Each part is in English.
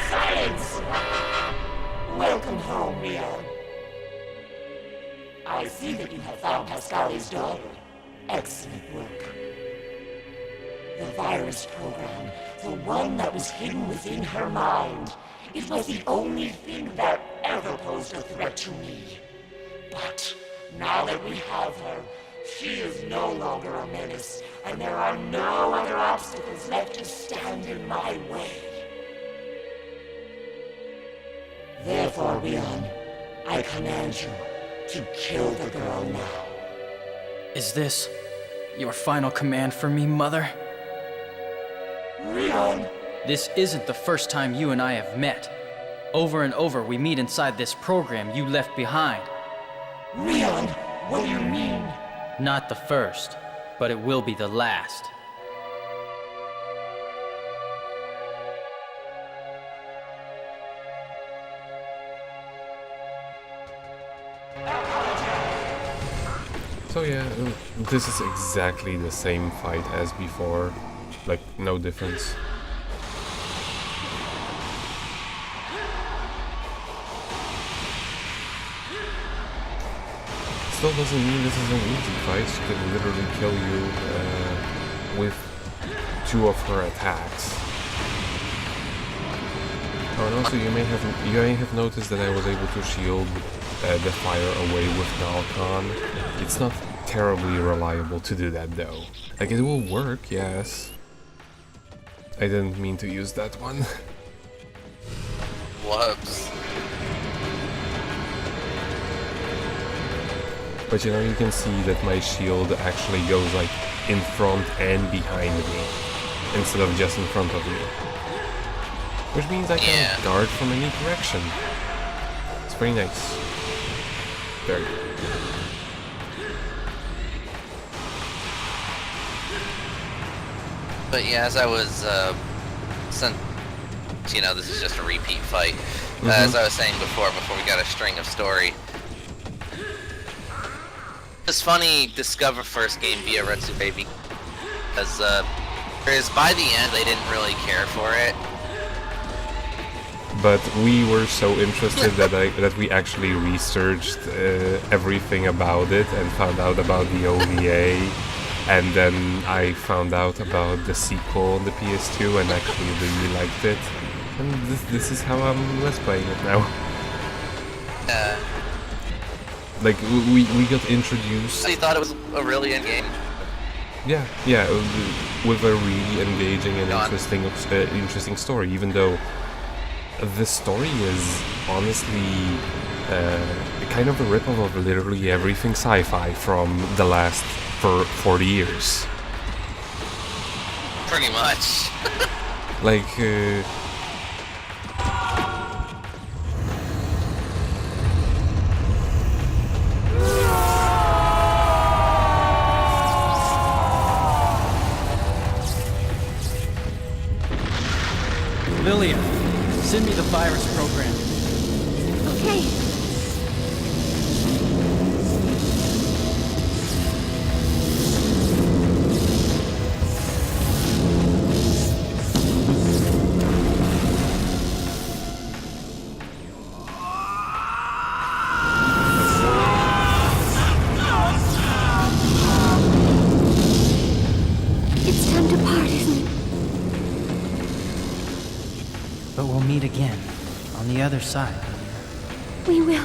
Silence! Welcome home, Leon. I see that you have found Pascali's daughter. Excellent work. The virus program, the one that was hidden within her mind, it was the only thing that ever posed a threat to me. But now that we have her, she is no longer a menace, and there are no other obstacles left to stand in my way. Therefore, Leon, I command you to kill the girl now. Is this your final command for me, Mother? Leon! This isn't the first time you and I have met. Over and over we meet inside this program you left behind. Leon, what do you mean? Not the first, but it will be the last. So yeah, this is exactly the same fight as before. Like, no difference. Still doesn't mean this is an easy fight. She can literally kill you with 2 of her attacks. Oh, and also you may have noticed that I was able to shield the fire away with Galcon. It's not terribly reliable to do that though. Like, it will work, yes. I didn't mean to use that one. Whoops. But you know, you can see that my shield actually goes like in front and behind me, instead of just in front of me. Which means I can guard from any direction. It's very nice. Very good. But yeah, as I was, since, you know, this is just a repeat fight, as I was saying before we got a string of story, it's funny discover first game via Retsu Baby, because by the end they didn't really care for it. But we were so interested that we actually researched everything about it and found out about the OVA, and then I found out about the sequel on the PS2 and actually really liked it. And this is how I'm let's playing it now. Like, we got introduced. I thought it was a really good game. Yeah, with a really engaging and interesting story, even though the story is honestly kind of a rip-off of literally everything sci-fi from the last 40 years. Pretty much. Like, Lilia, send me the virus program. Okay. It's time to part, isn't it? But we'll meet again, on the other side. We will.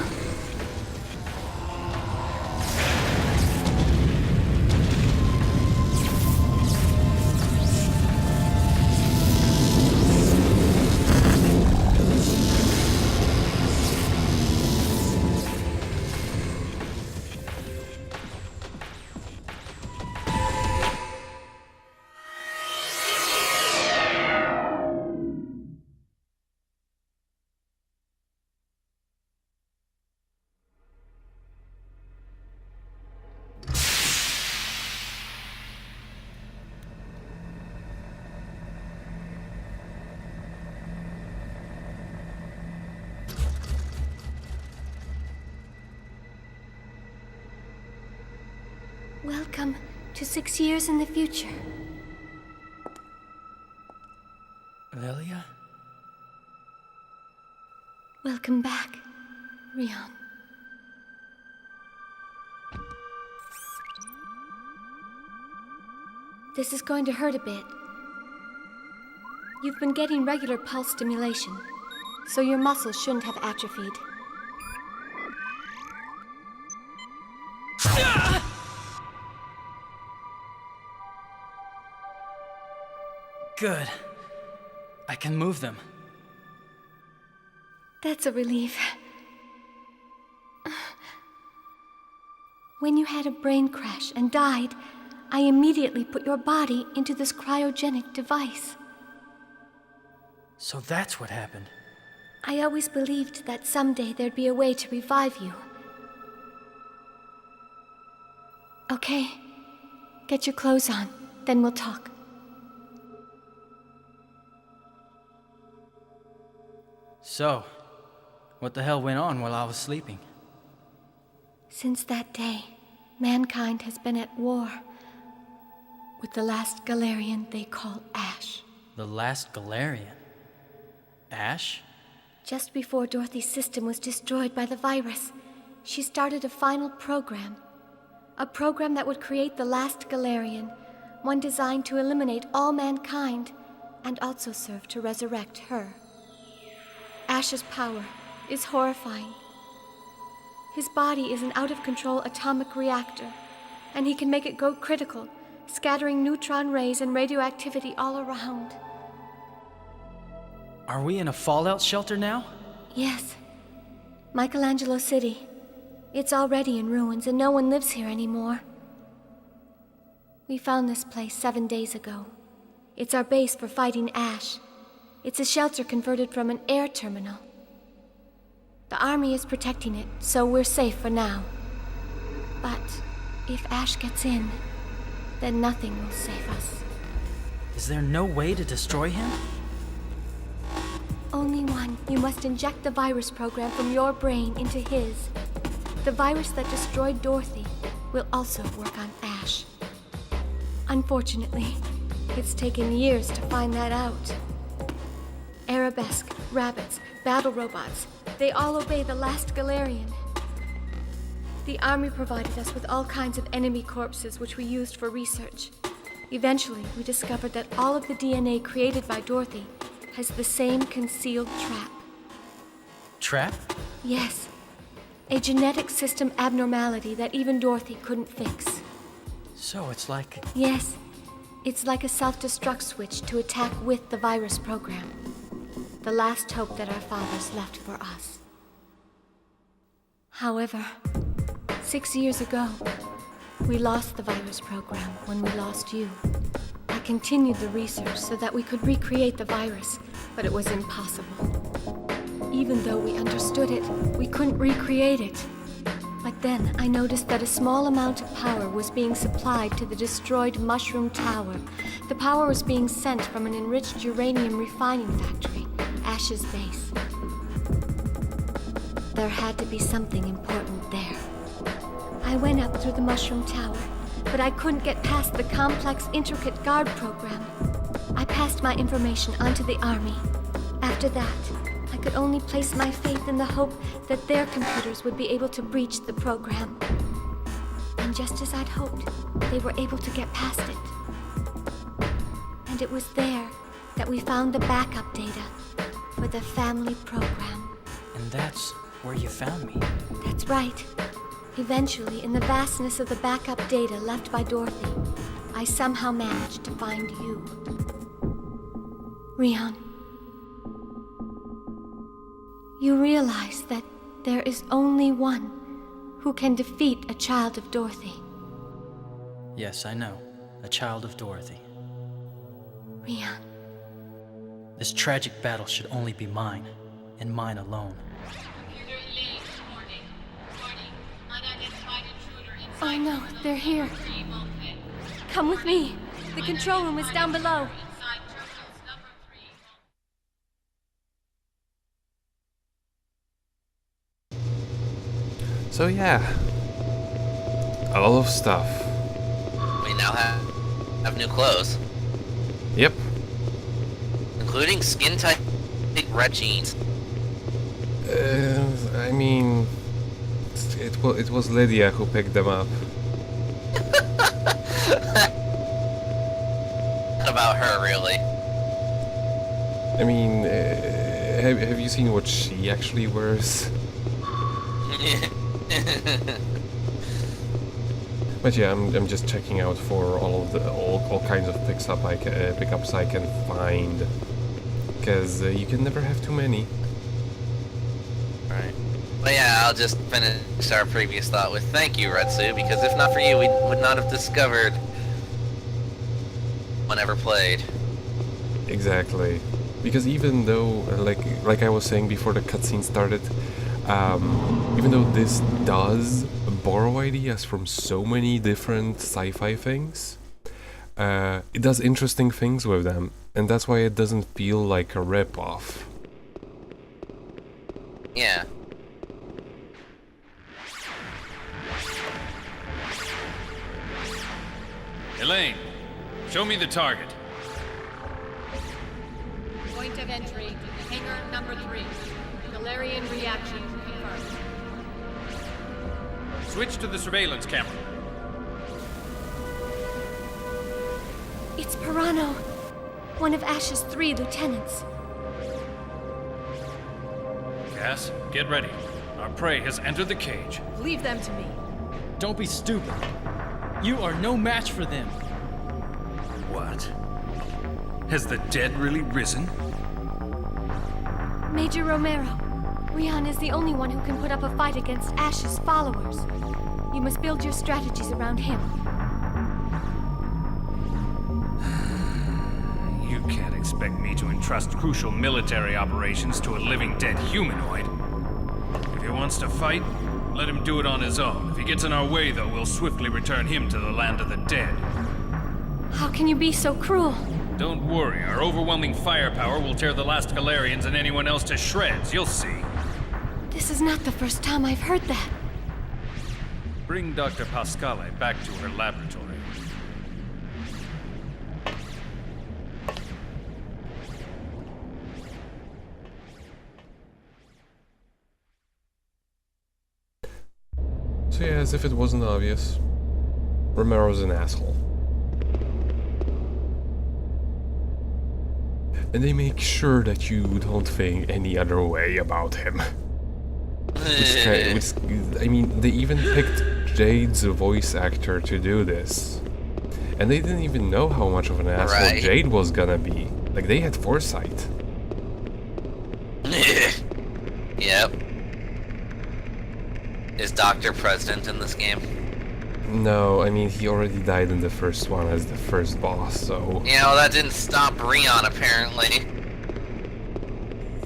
Welcome to 6 years in the future. Lilia? Welcome back, Rion. This is going to hurt a bit. You've been getting regular pulse stimulation, so your muscles shouldn't have atrophied. Good. I can move them. That's a relief. When you had a brain crash and died, I immediately put your body into this cryogenic device. So that's what happened. I always believed that someday there'd be a way to revive you. Okay, get your clothes on, then we'll talk. So, what the hell went on while I was sleeping? Since that day, mankind has been at war with the last Galerian they call Ash. The last Galerian? Ash? Just before Dorothy's system was destroyed by the virus, she started a final program. A program that would create the last Galerian, one designed to eliminate all mankind and also serve to resurrect her. Ash's power is horrifying. His body is an out-of-control atomic reactor, and he can make it go critical, scattering neutron rays and radioactivity all around. Are we in a fallout shelter now? Yes. Michelangelo City. It's already in ruins, and no one lives here anymore. We found this place 7 days ago. It's our base for fighting Ash. It's a shelter converted from an air terminal. The army is protecting it, so we're safe for now. But if Ash gets in, then nothing will save us. Is there no way to destroy him? Only one. You must inject the virus program from your brain into his. The virus that destroyed Dorothy will also work on Ash. Unfortunately, it's taken years to find that out. Arabesque, rabbits, battle robots, they all obey the last Galerian. The army provided us with all kinds of enemy corpses which we used for research. Eventually, we discovered that all of the DNA created by Dorothy has the same concealed trap. Trap? Yes. A genetic system abnormality that even Dorothy couldn't fix. So it's like... Yes. It's like a self-destruct switch to attack with the virus program. The last hope that our fathers left for us. However, 6 years ago, we lost the virus program when we lost you. I continued the research so that we could recreate the virus, but it was impossible. Even though we understood it, we couldn't recreate it. But then I noticed that a small amount of power was being supplied to the destroyed Mushroom Tower. The power was being sent from an enriched uranium refining factory, Ash's base. There had to be something important there. I went up through the Mushroom Tower, but I couldn't get past the complex, intricate guard program. I passed my information onto the army. After that, I could only place my faith in the hope that their computers would be able to breach the program. And just as I'd hoped, they were able to get past it. And it was there that we found the backup data for the family program. And that's where you found me. That's right. Eventually, in the vastness of the backup data left by Dorothy, I somehow managed to find you. Rion. You realize that there is only one who can defeat a child of Dorothy. Yes, I know. A child of Dorothy. Rion. This tragic battle should only be mine, and mine alone. Oh no, they're here. Come with me. The control room is down below. So yeah, a lot of stuff. now have new clothes, Yep. including skin-tight red jeans. I mean, it was Lydia who picked them up. Not about her, really. I mean, have you seen what she actually wears? But yeah, I'm just checking out for all kinds of pickups I can find, because you can never have too many. Right. But yeah, I'll just finish our previous thought with thank you, Retsu, because if not for you, we would not have discovered one ever played. Exactly. Because even though, like I was saying before the cutscene started, even though this does borrow ideas from so many different sci-fi things, it does interesting things with them, and that's why it doesn't feel like a rip-off. Yeah. Elaine, show me the target. Point of entry, hangar number 3. Galerian reaction confirmed. Switch to the surveillance camera. It's Pirano, one of Ash's 3 lieutenants. Cass, get ready. Our prey has entered the cage. Leave them to me. Don't be stupid. You are no match for them. What? Has the dead really risen? Major Romero, Rion is the only one who can put up a fight against Ash's followers. You must build your strategies around him. You can't expect me to entrust crucial military operations to a living dead humanoid. If he wants to fight, let him do it on his own. If he gets in our way, though, we'll swiftly return him to the land of the dead. How can you be so cruel? Don't worry, our overwhelming firepower will tear the last Galerians and anyone else to shreds, you'll see. This is not the first time I've heard that. Bring Dr. Pascale back to her laboratory. So yeah, as if it wasn't obvious, Romero's an asshole. And they make sure that you don't think any other way about I mean, they even picked Jade's voice actor to do this. And they didn't even know how much of an asshole Right. Jade was gonna be. Like, they had foresight. Yep. Is Dr. President in this game? No, I mean, he already died in the first one as the first boss, so... You know, that didn't stop Rion, apparently.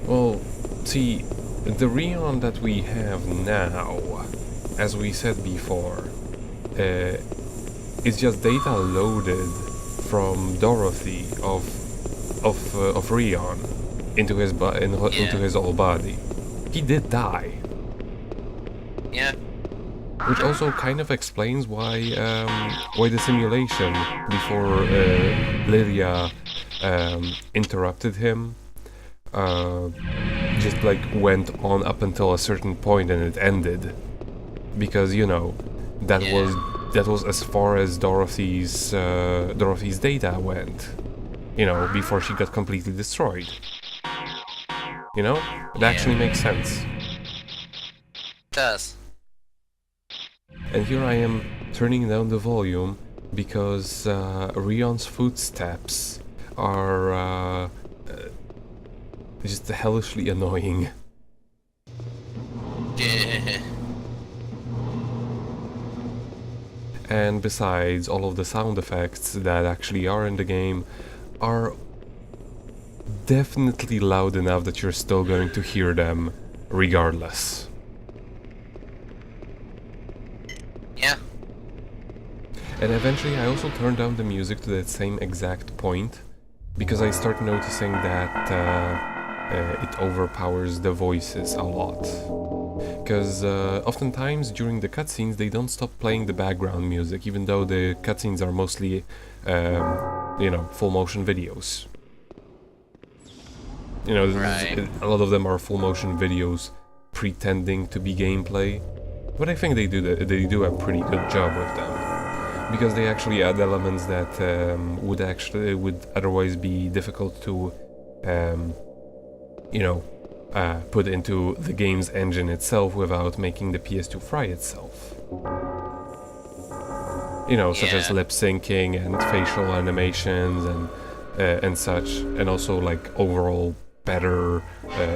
Well, see, the Rion that we have now, as we said before, is just data loaded from Dorothy of Rion into his into his old body. He did die, Yeah. which also kind of explains why the simulation before Lydia interrupted him just like went on up until a certain point and it ended, because you know that was as far as Dorothy's data went, you know, before she got completely destroyed. You know, it actually makes sense. It does. And here I am turning down the volume because Rion's footsteps are just hellishly annoying. And besides, all of the sound effects that actually are in the game are definitely loud enough that you're still going to hear them regardless. Yeah. And eventually I also turned down the music to that same exact point, because I start noticing that it overpowers the voices a lot. because oftentimes during the cutscenes they don't stop playing the background music, even though the cutscenes are mostly, full motion videos. Right. A lot of them are full motion videos pretending to be gameplay, but I think they do a pretty good job with them, because they actually add elements that would otherwise be difficult to put into the game's engine itself without making the PS2 fry itself. Such as lip syncing and facial animations and such, and also like overall better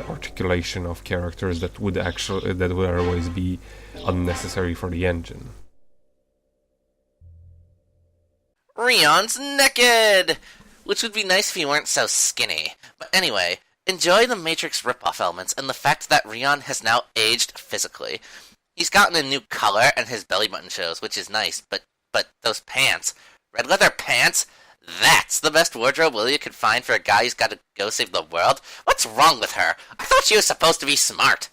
articulation of characters that would otherwise be unnecessary for the engine. Rion's naked! Which would be nice if he weren't so skinny. But anyway, enjoy the Matrix ripoff elements and the fact that Rion has now aged physically. He's gotten a new color and his belly button shows, which is nice, but those pants, red leather pants, that's the best wardrobe Lilia could find for a guy who's got to go save the world? What's wrong with her? I thought she was supposed to be smart.